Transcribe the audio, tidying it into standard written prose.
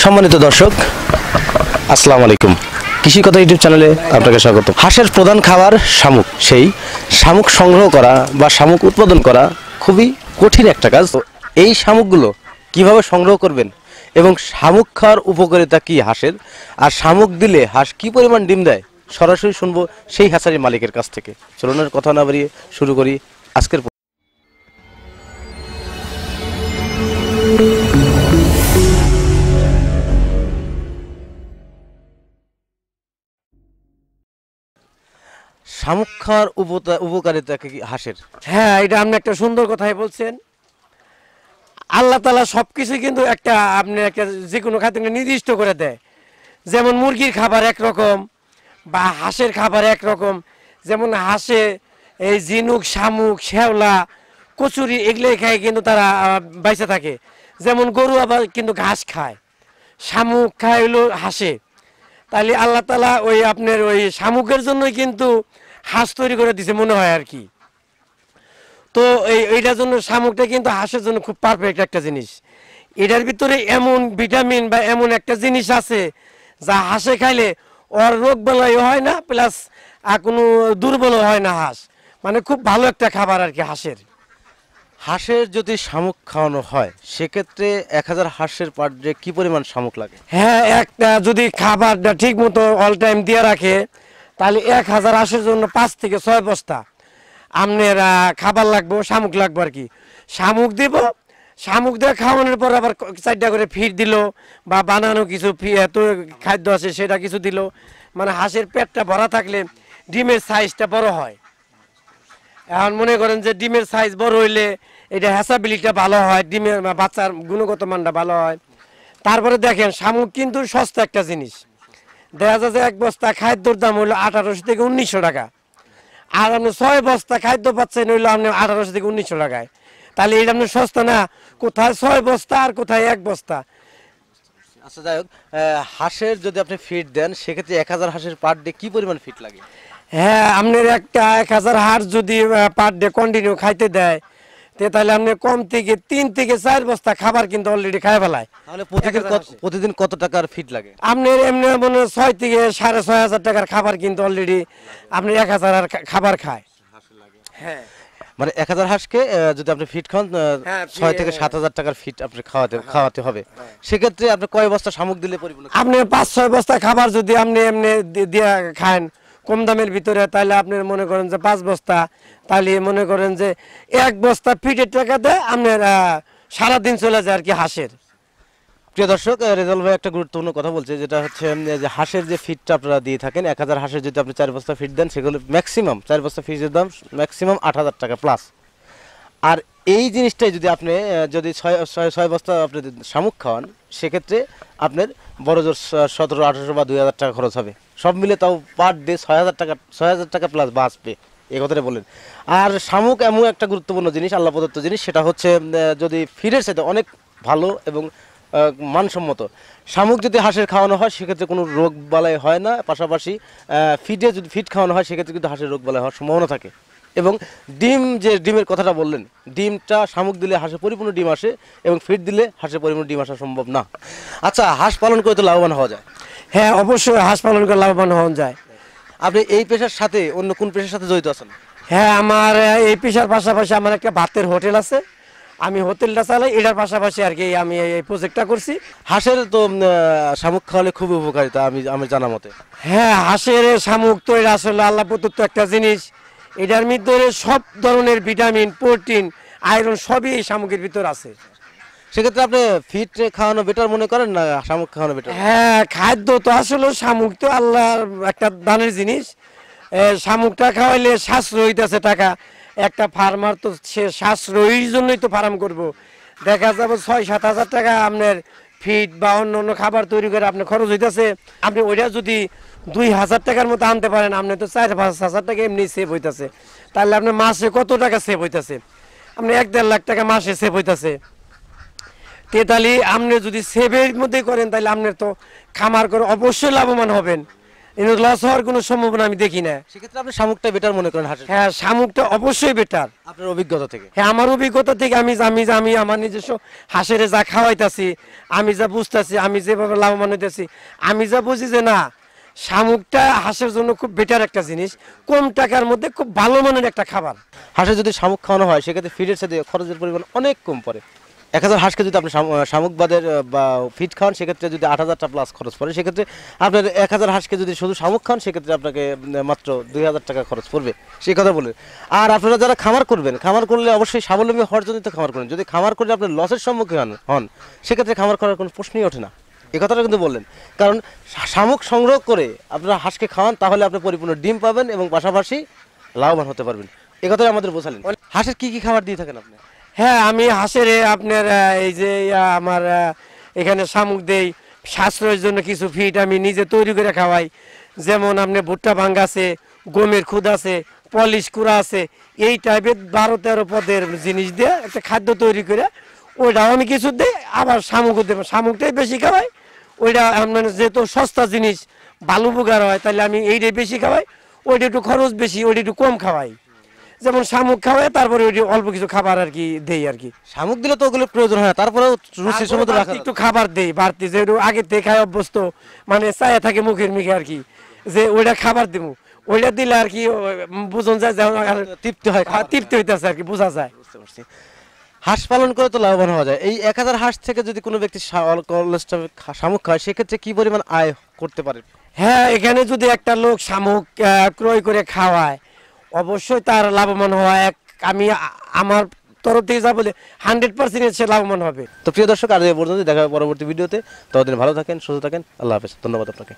সম্মানিত দর্শক, আসসালামু আলাইকুম। কৃষি কথা ইউটিউব চ্যানেলে আপনাকে স্বাগত। হাঁসের প্রধান খাবার শামুক। সেই শামুক সংগ্রহ করা বা শামুক উৎপাদন করা খুবই কঠিন একটা কাজ। তো এই শামুকগুলো কিভাবে সংগ্রহ করবেন এবং শামুক খাওয়ার উপকারিতা কি হাঁসের, আর শামুক দিলে হাঁস কি পরিমাণ ডিম দেয়, সরাসরি শুনবো সেই হ্যাচারির মালিকের কাছ থেকে। চলুন আর কথা না বাড়িয়ে শুরু করি আজকের। শামুক খাওয়ার উপকারিতা কি হাঁসের? হ্যাঁ, এটা আপনি একটা সুন্দর কথাই বলছেন। আল্লাহ তাআলা সবকিছু কিন্তু একটা আপনি একটা যে কোনো খাদ্য নির্দিষ্ট করে দেয়। যেমন মুরগির খাবার একরকম বা হাঁসের খাবার একরকম। যেমন হাঁসে এই ঝিনুক, শামুক, শ্যাওলা, কচুরি এগুলোই খায়, কিন্তু তারা বাইচে থাকে। যেমন গরু আবার কিন্তু ঘাস খায়, শামুক খায় হলো হাঁসে। তাহলে আল্লাহ তাআলা ওই আপনার ওই শামুকের জন্যই কিন্তু হাঁস তৈরি করে দিছে মনে হয় আর কি। তো এইটার জন্য শামুকটা কিন্তু হাঁসের জন্য খুব পারফেক্ট একটা জিনিস। এটার ভিতরে এমন ভিটামিন বা এমন একটা জিনিস আছে যা হাঁসে খাইলে ওর রোগ বালাই হয় না, প্লাস কোনো দুর্বলও হয় না হাঁস। মানে খুব ভালো একটা খাবার আর কি হাঁসের। হাঁসের যদি শামুক খাওয়ানো হয় সেক্ষেত্রে 1000 হাঁসের পার ডে কি পরিমাণ শামুক লাগে? হ্যাঁ, একটা যদি খাবারটা ঠিক মতো অল টাইম দিয়ে রাখে তাহলে 1000 হাঁসের জন্য 5 থেকে 6 বস্তা আপনার খাবার লাগবো, শামুক লাগবো আর কি। শামুক দেব, শামুক দিয়ে খাওয়ানোর পর আবার 4টা করে ফিড দিল বা বানানো কিছু খাদ্য আছে সেটা কিছু দিল। মানে হাঁসের পেটটা ভরা থাকলে ডিমের সাইজটা বড় হয়। এখন মনে করেন যে ডিমের সাইজ বড় হইলে এটা হ্যাসাবিলিটিটা ভালো হয়, ডিমের বাচ্চার গুণগত মানটা ভালো হয়। তারপরে দেখেন শামুক কিন্তু সস্তা একটা জিনিস। দেখা যায় যে 1 বস্তা খাদ্যর দাম হলো 1800 থেকে 1900 টাকা, আর আপনি 6 বস্তা খাদ্য পাচ্ছেন হইলো আপনি 1800 থেকে 1900 টাকায়। তাহলে এটা আপনি সস্তা না? কোথায় 6 বস্তা আর কোথায় 1 বস্তা। আচ্ছা, যাই হোক, হাঁসের যদি আপনি ফিড দেন সেক্ষেত্রে 1000 হাঁসের পার ডে কি পরিমাণ ফিড লাগে? হ্যাঁ, আপনার একটা 1000 হাঁস যদি পার ডে কন্টিনিউ খাইতে দেয় তাহলে আপনি কম থেকে 3 থেকে 4 বস্তা খাবার কিন্তু অলরেডি খাই ফেলায়। তাহলে প্রতিদিন কত টাকার ফিড লাগে? আপনার এমনি মনে 6 থেকে 6500 টাকার খাবার কিন্তু অলরেডি আপনি 1000 আর খাবার খায়। হ্যাঁ, মানে 1000 হাঁসকে যদি আপনি ফিড খান 6 থেকে 7000 টাকার ফিড আপনি খাওয়াতে হবে। সেক্ষেত্রে আপনি কয় বস্তা শামুক দিলে পরিপূর্ণ? আপনি 5-6 বস্তা খাবার যদি আপনি এমনি দিয়ে খান কম দামের ভিতরে, তাহলে আপনি মনে করেন যে 5 বস্তা, তাহলে মনে করেন যে 1 বস্তা ফিডের টাকা দেয় আপনার সারাদিন চলে যায় আর কি হাঁসের। প্রিয় দর্শক, রেজাল ভাই একটা গুরুত্বপূর্ণ কথা বলছে, যেটা হচ্ছে যে হাঁসের যে ফিডটা আপনারা দিয়ে থাকেন 1000 হাঁসের যদি আপনি 4 বস্তা ফিড দেন সেগুলো ম্যাক্সিমাম 4 বস্তা ফিডের দাম ম্যাক্সিমাম 8000 টাকা প্লাস। আর এই জিনিসটাই যদি আপনি যদি 6 বস্তা আপনি শামুক খাওয়ান সেক্ষেত্রে আপনার বড় জোর 1700-1800 বা 2000 টাকা খরচ হবে। সব মিলে তাও পার ডে 6000 টাকা প্লাস বাঁচবে, এই কথাটা বলেন। আর শামুক এমন একটা গুরুত্বপূর্ণ জিনিস, আল্লাহ প্রদত্ত জিনিস, সেটা হচ্ছে যদি ফিডের সাথে অনেক ভালো এবং মানসম্মত। শামুক যদি হাঁসের খাওয়ানো হয় সেক্ষেত্রে কোনো রোগ বালাই হয় না, পাশাপাশি যদি ফিড খাওয়ানো হয় সেক্ষেত্রে কিন্তু হাঁসের রোগ বালাই হওয়ার সম্ভাবনা থাকে। এবং ডিমের কথাটা বললেন, ডিমটা শামুক দিলে হাঁসে পরিপূর্ণ ডিম আসে এবং ফিড দিলে হাঁসে পরিপূর্ণ ডিম আসা সম্ভব না। আচ্ছা, হাঁস পালন করে তো লাভবান হওয়া যায়? হ্যাঁ, অবশ্যই হাঁস পালন করে লাভবান হওয়া যায়। আপনি এই পেশার সাথে অন্য কোন পেশার সাথে জড়িত আছেন? হ্যাঁ, আমার এই পেশার পাশাপাশি আমার একটা ভাতের হোটেল আছে, আমি হোটেলটা চালাই। এটার পাশাপাশি আর কি আমি এই প্রজেক্টটা করছি। হাঁসের তো শামুক খাওয়ালে খুবই উপকারিতা আমি জানা মতে। হ্যাঁ, হাঁসের শামুক তো এটা আসলে আল্লাহ প্রদত্ত একটা জিনিস। এটার ভিতরে সব ধরনের ভিটামিন, প্রোটিন, আয়রন সবই এই শামুকের ভিতর আছে। সেক্ষেত্রে আপনি ফিড খাওয়ানো বেটার মনে করেন না শামুক খাওয়ানো বেটার? হ্যাঁ, খাদ্য তো আসলে শামুক তো আল্লাহর একটা দানের জিনিস। শামুকটা খাওয়াইলে সাশ্রয় হইতেছে টাকা। একটা ফার্মার তো সে সাশ্রয়ীর জন্যই তো ফার্ম করব। দেখা যাবে 6-7 হাজার টাকা আপনার ফিড বা অন্য অন্য খাবার তৈরি করে আপনার খরচ হইতেছে। আপনি ওইটা যদি 2000 টাকার মতো আনতে পারেন, আপনি তো 4-5 হাজার টাকা এমনি সেভ হইতেছে। তাহলে আপনার মাসে কত টাকা সেভ হইতেছে? আপনি 1-1.5 লাখ টাকা মাসে সেভ হইতেছে। তাহলে আপনি যদি সেভের মধ্যে করেন তাহলে আপনার তো খামার করে অবশ্যই লাভবান হবেন। কিন্তু লস হওয়ার কোনো সম্ভাবনা আমি দেখি না। সেক্ষেত্রে আপনি শামুকটা বেটার মনে করেন হাঁসের? হ্যাঁ, শামুকটা অবশ্যই বেটার। আপনার অভিজ্ঞতা থেকে? হ্যাঁ, আমার অভিজ্ঞতা থেকে আমি আমার নিজস্ব হাঁসের যা খাওয়াইতাছি, আমি যা বুঝতেছি, আমি যেভাবে লাভবান হইতেছি, আমি যা বুঝি যে না, শামুকটা হাঁসের জন্য খুব বেটার একটা জিনিস, কম টাকার মধ্যে খুব ভালো মানের একটা খাবার। হাঁসে যদি শামুক খাওয়ানো হয় সেক্ষেত্রে ফিডের সাথে খরচের পরিমাণ অনেক কম পড়ে। 1000 হাঁসকে যদি আপনি শামুক বাদের বা ফিড খাওয়ান সেক্ষেত্রে যদি 8000 টাকা প্লাস খরচ পড়ে, সেক্ষেত্রে আপনার 1000 হাঁসকে যদি শুধু শামুক খান সেক্ষেত্রে আপনাকে মাত্র 2000 টাকা খরচ পড়বে, সেই কথা বলে। আর আপনারা যারা খামার করবেন, খামার করলে অবশ্যই স্বাবলম্বী হওয়ার জন্য তো খামার করেন। যদি খামার করলে আপনি লসের সম্মুখীন হন সেক্ষেত্রে খামার করার কোনো প্রশ্নই ওঠে না, এই কথাটা কিন্তু বললেন। কারণ শামুক সংগ্রহ করে আপনারা হাঁসকে খাওয়ান, তাহলে আপনি পরিপূর্ণ ডিম পাবেন এবং পাশাপাশি লাভবান হতে পারবেন, এই কথাই আমাদের বোঝালেন। হাঁসের কি কি খাবার দিয়ে থাকেন আপনি? হ্যাঁ, আমি হাঁসের আপনার এই যে আমার এখানে শামুক দেই, সাশ্রয়ের জন্য কিছু ফিড আমি নিজে তৈরি করে খাওয়াই। যেমন আপনি ভুট্টা ভাঙ্গা আছে, গমের খুদ আছে, পলিশ কুড়া আছে, এই টাইপের 12-13 পদের জিনিস দিয়ে একটা খাদ্য তৈরি করে ওইটাও আমি কিছু দিই, আবার শামুকও দেবো। শামুকটাই বেশি খাওয়াই, ওইটা আপনার যেহেতু সস্তা জিনিস, ভালো উপকার হয়, তাহলে আমি এইটাই বেশি খাওয়াই। ওইটা একটু খরচ বেশি, ওইটা একটু কম খাওয়াই। যেমন শামুক খাওয়ায়, তারপরে ওই অল্প কিছু খাবার আর কি দেই আর কি। শামুক দিলে তো ওগুলো প্রয়োজন হয় না, তারপরেও রুচি সমুদ্র রাখা একটু খাবার দেই বাড়তি, যে আগে থেকে খায় অভ্যস্ত, মানে চায়া থাকে মুখের মুখে আর কি, যে ওইটা খাবার দিব, ওইটা দিলে আর কি বুঝন যায় যে তৃপ্তি হয়, তৃপ্তি হইতেছে আর কি, বোঝা যায়। বুঝতে পারছি। হাঁস পালন করে তো লাভবান হওয়া যায়। এই 1000 হাঁস থেকে যদি কোনো ব্যক্তি শামুক খায় সেক্ষেত্রে কি পরিমাণ আয় করতে পারে? হ্যাঁ, এখানে যদি একটা লোক শামুক ক্রয় করে খাওয়ায়, অবশ্যই তার লাভবান হওয়া আমি আমার তরফ থেকে যা বলে 100% সে লাভবান হবে। তো প্রিয় দর্শক, আজ এই পর্যন্ত, দেখা হবে পরবর্তী ভিডিওতে। ততদিন ভালো থাকেন, সুস্থ থাকেন, আল্লাহ হাফেজ, ধন্যবাদ আপনাকে।